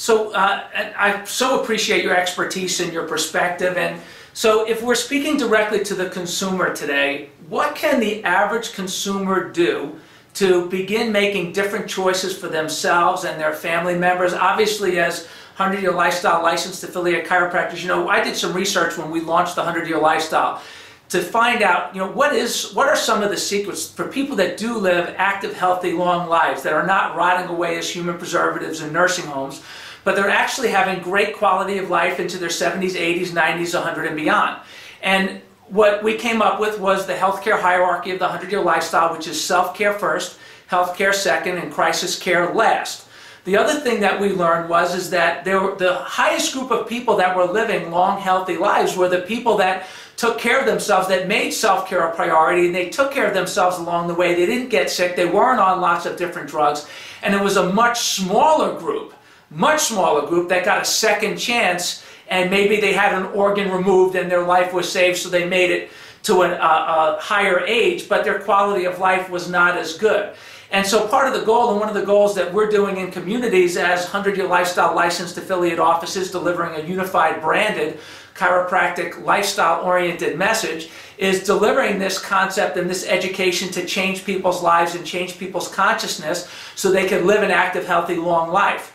So I so appreciate your expertise and your perspective. And so if we're speaking directly to the consumer today, what can the average consumer do to begin making different choices for themselves and their family members? Obviously, as 100-Year Lifestyle licensed affiliate chiropractors, you know, I did some research when we launched the 100-Year Lifestyle to find out, you know, what are some of the secrets for people that do live active, healthy, long lives, that are not rotting away as human preservatives in nursing homes, but they're actually having great quality of life into their 70s, 80s, 90s, 100 and beyond. And what we came up with was the healthcare hierarchy of the 100-Year Lifestyle, which is self-care first, healthcare second, and crisis care last. The other thing that we learned is that the highest group of people that were living long, healthy lives were the people that took care of themselves, that made self-care a priority, and they took care of themselves along the way. They didn't get sick. They weren't on lots of different drugs. And it was a much smaller group that got a second chance, and maybe they had an organ removed and their life was saved, so they made it to a higher age, but their quality of life was not as good. And so part of the goal, and one of the goals that we're doing in communities as 100-Year Lifestyle licensed affiliate offices delivering a unified branded chiropractic lifestyle-oriented message, is delivering this concept and this education to change people's lives and change people's consciousness so they can live an active, healthy, long life.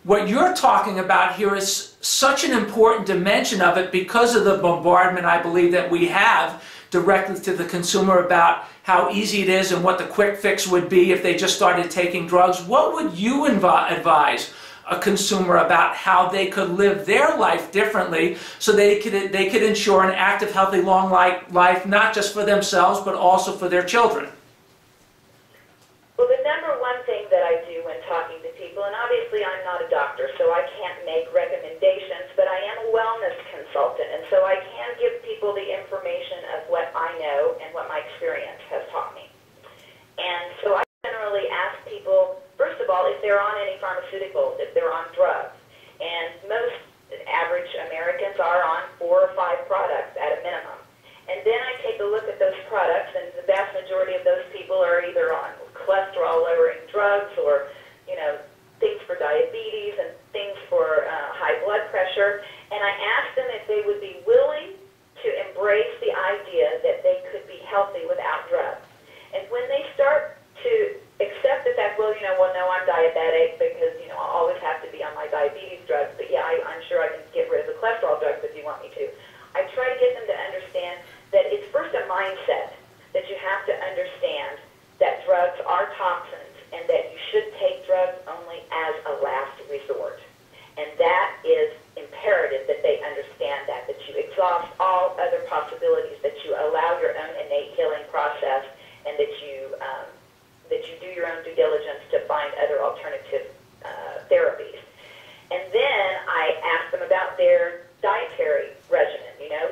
What you're talking about here is such an important dimension of it because of the bombardment, I believe, that we have directly to the consumer about how easy it is and what the quick fix would be if they just started taking drugs. What would you advise a consumer about how they could live their life differently so they could ensure an active, healthy, long life, not just for themselves, but also for their children? Well, the number one thing that I do when talking to people, and obviously I'm not a doctor, so I can't make recommendations, but I am a wellness consultant, and so I can give people the information of what I know and what my experience has taught me. And so I generally ask people, first of all, if they're on any pharmaceuticals, if they're on drugs. And most average Americans are on 4 or 5 products at a minimum. And then I take a look at those products, and the vast majority of those people are either on cholesterol-lowering drugs or, you know, things for diabetes and things for high blood pressure. And I ask them if they would be willing to embrace the idea that they could be healthy without drugs. And when they start to accept the fact, well, no, I'm diabetic because, I'll always have to be on my diabetes drugs, but yeah, I'm sure I can get rid of the cholesterol drugs if you want me to. I try to get them to understand that it's first a mindset, that you have to understand that drugs are toxins and that you should take drugs only as a last resort. And that is imperative that they understand that you exhaust all other possibilities, that you allow your own innate healing process, and that you do your own due diligence to find other alternative therapies. And then I ask them about their dietary regimen.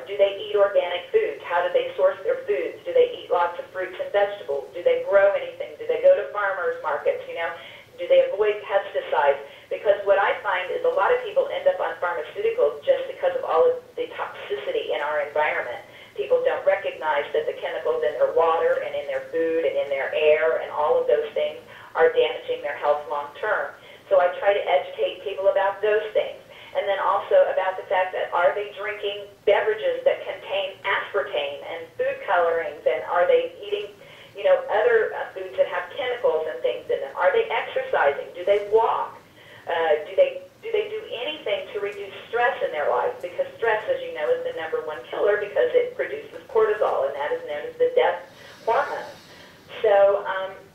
Do they eat organic foods? How do they source their foods? Do they eat lots of fruits and vegetables? Do they grow anything? Do they go to farmers markets? Do they avoid pesticides? Because what I find is a lot of people end up on pharmaceuticals just because of all of the toxicity in our environment. People don't recognize that the chemicals in their water and in their food and in their air and all of those things are damaging their health long term. So I try to educate people about those things. And then also about the fact that are they drinking beverages that contain aspartame and food colorings, and are they eating, other foods that have chemicals and things in them? Are they exercising? Do they walk? Do they do anything to reduce stress in their life? Because stress, as you know, is the #1 killer because it produces cortisol, and that is known as the death hormone. So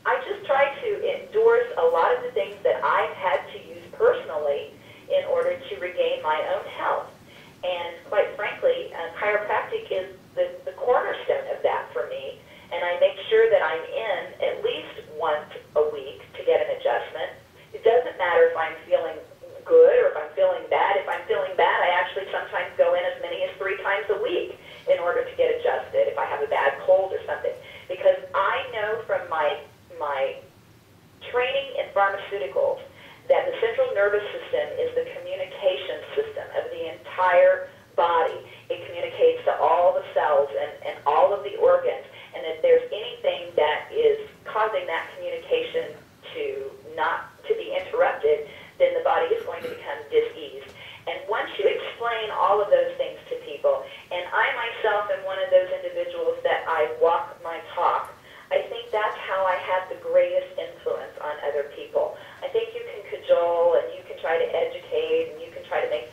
I just try to endorse a lot of the things that I've had to use personally in order to regain my own health. And quite frankly, chiropractic is the cornerstone of that for me. And I make sure that I'm in at least once a week to get an adjustment. It doesn't matter if I'm feeling good or if I'm feeling bad. If I'm feeling bad, I actually sometimes go in as many as 3 times a week in order to get adjusted if I have a bad cold or something. Because I know from my training in pharmaceuticals that the central nervous system is the communication system of the entire body. It communicates to all the cells and all of the organs. And if there's anything that is causing that communication to be interrupted, then the body is going going to become diseased. And once you explain all of those things to people, and I myself am one of those individuals that I walk my talk, I think that's how I have the greatest influence on other people. I think you can cajole and you can try to educate and you can try to make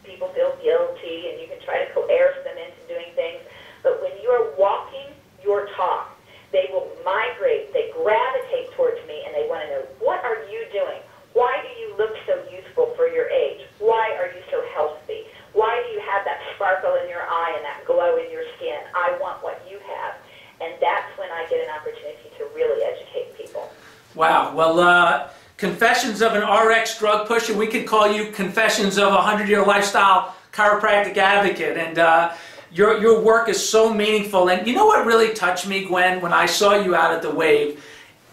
people feel guilty and you can try to coerce them into doing things. But when you are walking your talk, they will migrate, they gravitate towards me, and they want to know, what are you doing? Why do you look so youthful for your age? Why are you so healthy? Why do you have that sparkle in your eye and that glow in your skin? I want what you have. And that's when I get an opportunity to really educate people. Wow. Well, Confessions of an RX drug pusher. We could call you Confessions of a 100-year lifestyle chiropractic advocate. And your work is so meaningful. And you know what really touched me, Gwen, when I saw you out at the Wave?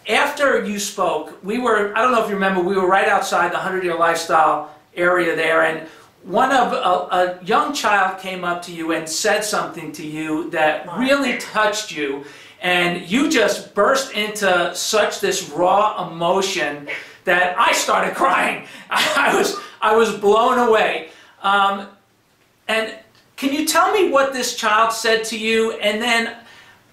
After you spoke, we were, I don't know if you remember, we were right outside the 100-year lifestyle area there, and a young child came up to you and said something to you that really touched you, and you just burst into such this raw emotion that I started crying. I was blown away. And can you tell me what this child said to you, and then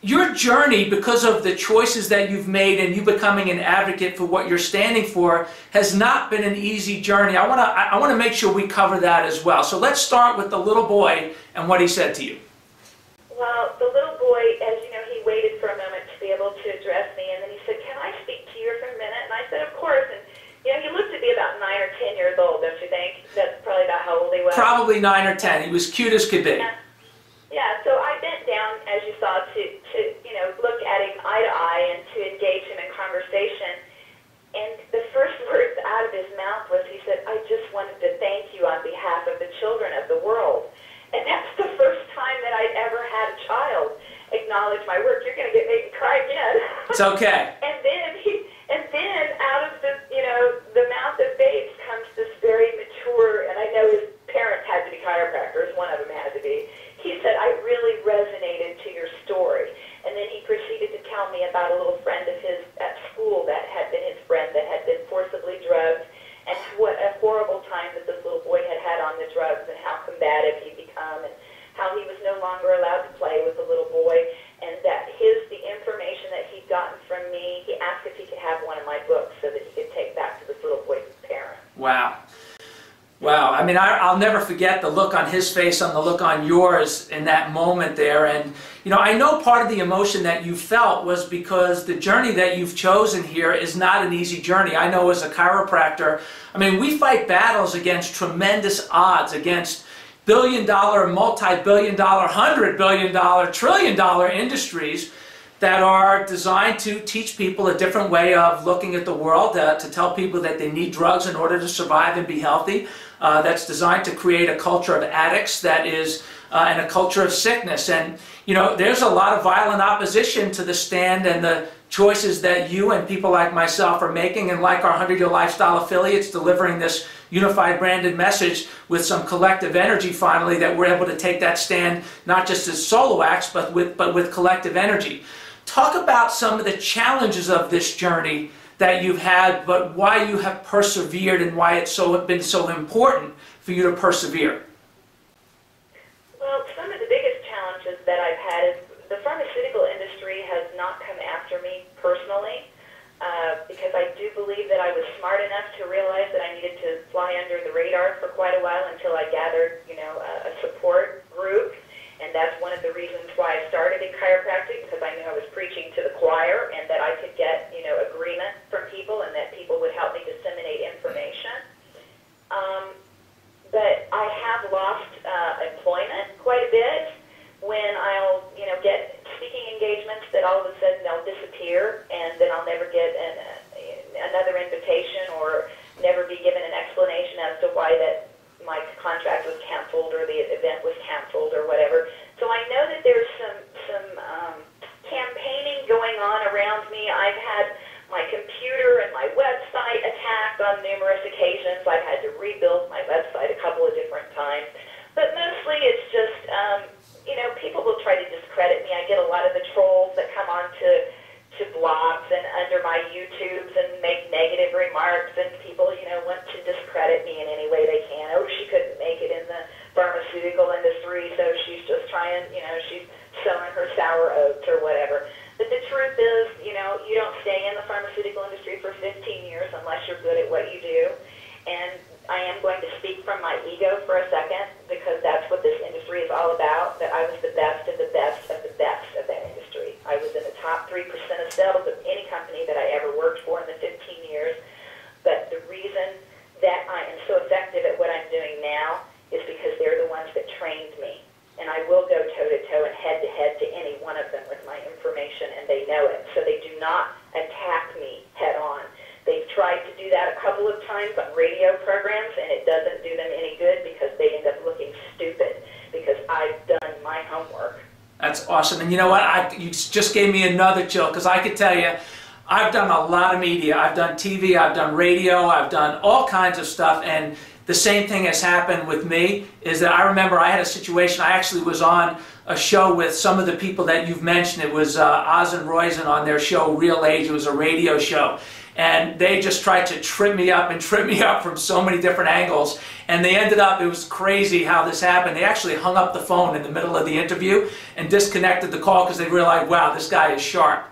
your journey, because of the choices that you've made and you becoming an advocate for what you're standing for, has not been an easy journey. I want to make sure we cover that as well. So let's start with the little boy and what he said to you. Well, the little boy, as you know, he waited for a moment to be able to address me, and then he said, "Can I speak to you for a minute?" And I said, "Of course." And you know, he looked to be about 9 or 10 years old, don't you think? That's probably about how old he was. Probably 9 or 10. He was cute as could be. Yeah, so I bent down, as you saw, to you know, look at him eye to eye and to engage him in conversation. And the first words out of his mouth was, he said, "I just wanted to thank you on behalf of the children of the world." And that's the first time that I'd ever had a child acknowledge my work. You're going to make me cry again. It's okay. And then out of the, you know, the mouth of babes comes this very mature, and I know his parents had to be chiropractors, one of them had to be. He said, "I really resonated to your story." And then he proceeded to tell me about a little friend of his at school that had been his friend that had been forcibly drugged, and what a horrible time that this little boy had had on the drugs, and how combative he'd become, and how he was no longer allowed to play with the little boy, and that the information that he'd gotten from me, he asked if he could have one of my books so that he could take back to this little boy's parents. Wow. Wow, I mean, I'll never forget the look on his face and the look on yours in that moment there. And, you know, I know part of the emotion that you felt was because the journey that you've chosen here is not an easy journey. I know as a chiropractor, I mean, we fight battles against tremendous odds, against billion-dollar, multi-billion-dollar, $100 billion, trillion-dollar industries that are designed to teach people a different way of looking at the world, to tell people that they need drugs in order to survive and be healthy. That's designed to create a culture of addicts that is, and a culture of sickness. And, you know, there's a lot of violent opposition to the stand and the choices that you and people like myself are making, and like our 100-year lifestyle affiliates, delivering this unified branded message with some collective energy finally, that we're able to take that stand not just as solo acts but with collective energy. Talk about some of the challenges of this journey that you've had, but why you have persevered and why it's been so important for you to persevere. Well, some of the biggest challenges that I've had is the pharmaceutical industry has not come after me personally, because I do believe that I was smart enough to realize that I needed to fly under the radar for quite a while until I gathered, you know, a support group. And that's one of the reasons why I started in chiropractic, because I knew I was preaching to the choir and that I could get, you know, agreement from people and that people would help me disseminate information. But I have lost employment quite a bit when I'll, you know, get speaking engagements that all of a sudden they'll disappear, and then I'll never get another invitation or never be given an explanation as to why that my contract was canceled or the event was That's awesome. And you know what? You just gave me another chill, because I could tell you, I've done a lot of media. I've done TV, I've done radio, I've done all kinds of stuff, and the same thing has happened with me, is that I remember I had a situation. I actually was on a show with some of the people that you've mentioned. It was Oz and Roizen on their show, Real Age. It was a radio show. And they just tried to trip me up from so many different angles. And they ended up, it was crazy how this happened. They actually hung up the phone in the middle of the interview and disconnected the call because they realized, wow, this guy is sharp.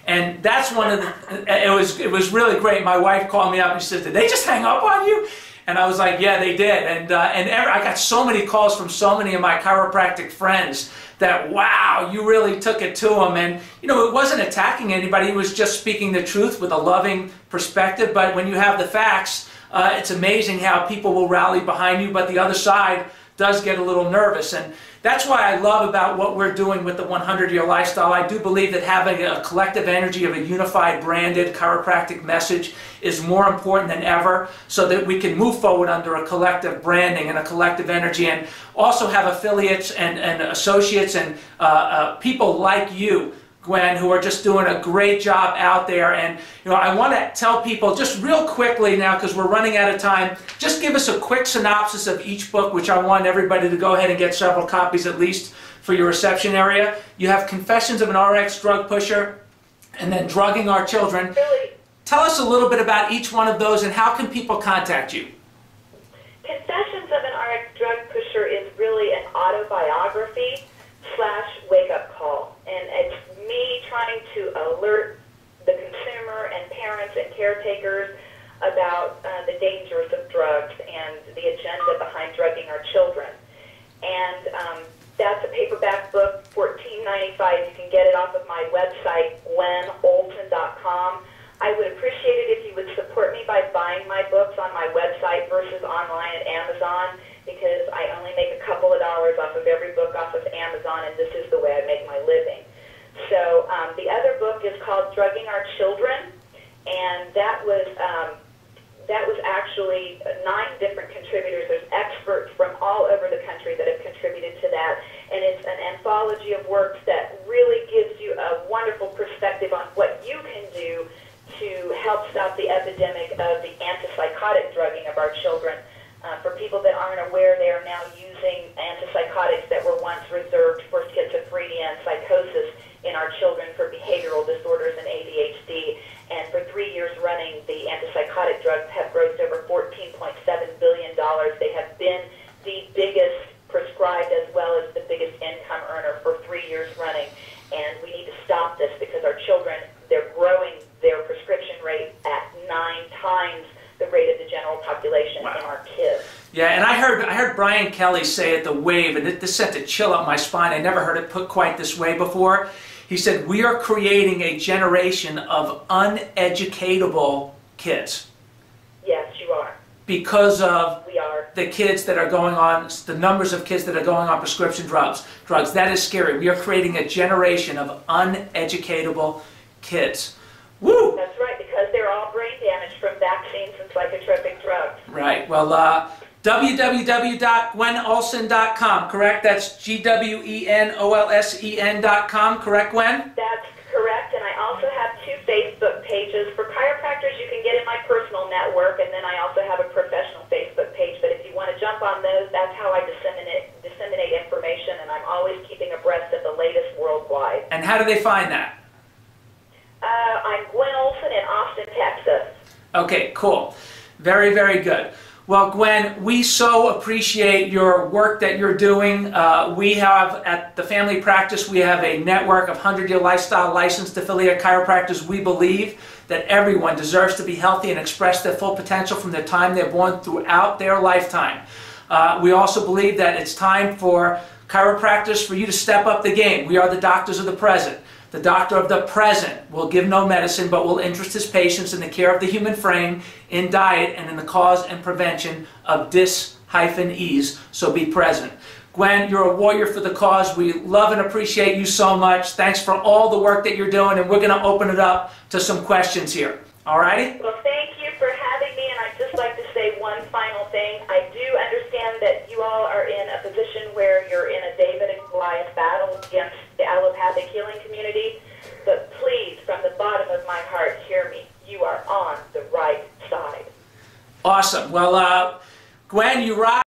And that's one of the, it was really great. My wife called me up and she said, did they just hang up on you? And I was like, yeah, they did. And I got so many calls from so many of my chiropractic friends that, wow, you really took it to them. And, you know, it wasn't attacking anybody. It was just speaking the truth with a loving perspective. But when you have the facts, it's amazing how people will rally behind you. But the other side does get a little nervous. And that's why I love about what we're doing with the 100-Year Lifestyle. I do believe that having a collective energy of a unified branded chiropractic message is more important than ever, so that we can move forward under a collective branding and a collective energy, and also have affiliates and associates and people like you, Gwen, who are just doing a great job out there. And you know, I want to tell people just real quickly now, because we're running out of time, just give us a quick synopsis of each book, which I want everybody to go ahead and get several copies at least for your reception area. You have Confessions of an RX Drug Pusher, and then Drugging Our Children. Really? Tell us a little bit about each one of those, and how can people contact you? Confessions of an RX Drug Pusher is really an autobiography / wake-up call. And it's me trying to alert the consumer and parents and caretakers about the dangers of drugs and the agenda behind drugging our children. And that's a paperback book, $14.95. You can get it off of my website, GwenOlsen.com. I would appreciate it if you would support me by buying my books on my website versus online at Amazon, because I only make a couple of dollars off of every book off of Amazon, and this is the way I make my living. So the other book is called Drugging Our Children, and that was actually 9 different contributors. There's experts from all over the country that have contributed to that, and it's an anthology of works that really gives you a wonderful perspective on what you can do to help stop the epidemic of the antipsychotic drugging of our children. For people that aren't aware, they are now using antipsychotics that were once reserved for schizophrenia and psychosis in our children for behavioral disorders and ADHD. And for 3 years running, the antipsychotic drugs have grossed over $14.7 billion. They have been the biggest prescribed as well as the biggest income earner for 3 years running. And we need to stop this, because our children, they're growing their prescription rate at 9 times the rate of the general population. Wow. In our kids. Yeah, and I heard Brian Kelly say at the Wave, and this sent a chill up my spine. I never heard it put quite this way before. He said, we are creating a generation of uneducatable kids. Yes, you are. Because of we are. The kids that are going on, the numbers of kids that are going on prescription drugs. That is scary. We are creating a generation of uneducatable kids. Woo! That's right, because they're all brain damaged from vaccines and psychotropic drugs. Right. Well, www.GwenOlsen.com, correct? That's GwenOlsen.com, correct, Gwen? That's correct, and I also have 2 Facebook pages. For chiropractors, you can get in my personal network, and then I also have a professional Facebook page. But if you want to jump on those, that's how I disseminate information, and I'm always keeping abreast of the latest worldwide. And how do they find that? I'm Gwen Olsen in Austin, Texas. Okay, cool. Very, very good. Well, Gwen, we so appreciate your work that you're doing. We have, at the family practice, we have a network of 100-Year Lifestyle licensed affiliate chiropractors. We believe that everyone deserves to be healthy and express their full potential from the time they're born throughout their lifetime. We also believe that it's time for chiropractors for you to step up the game. We are the doctors of the present. The doctor of the present will give no medicine, but will interest his patients in the care of the human frame, in diet, and in the cause and prevention of dis-ease. So be present. Gwen, you're a warrior for the cause. We love and appreciate you so much. Thanks for all the work that you're doing, and we're going to open it up to some questions here. All righty? Well, thank you for having me, and I'd just like to say one final thing. I do understand that you all are in a position where you're in a David and Goliath battle against the Awesome. Well, Gwen, you rock.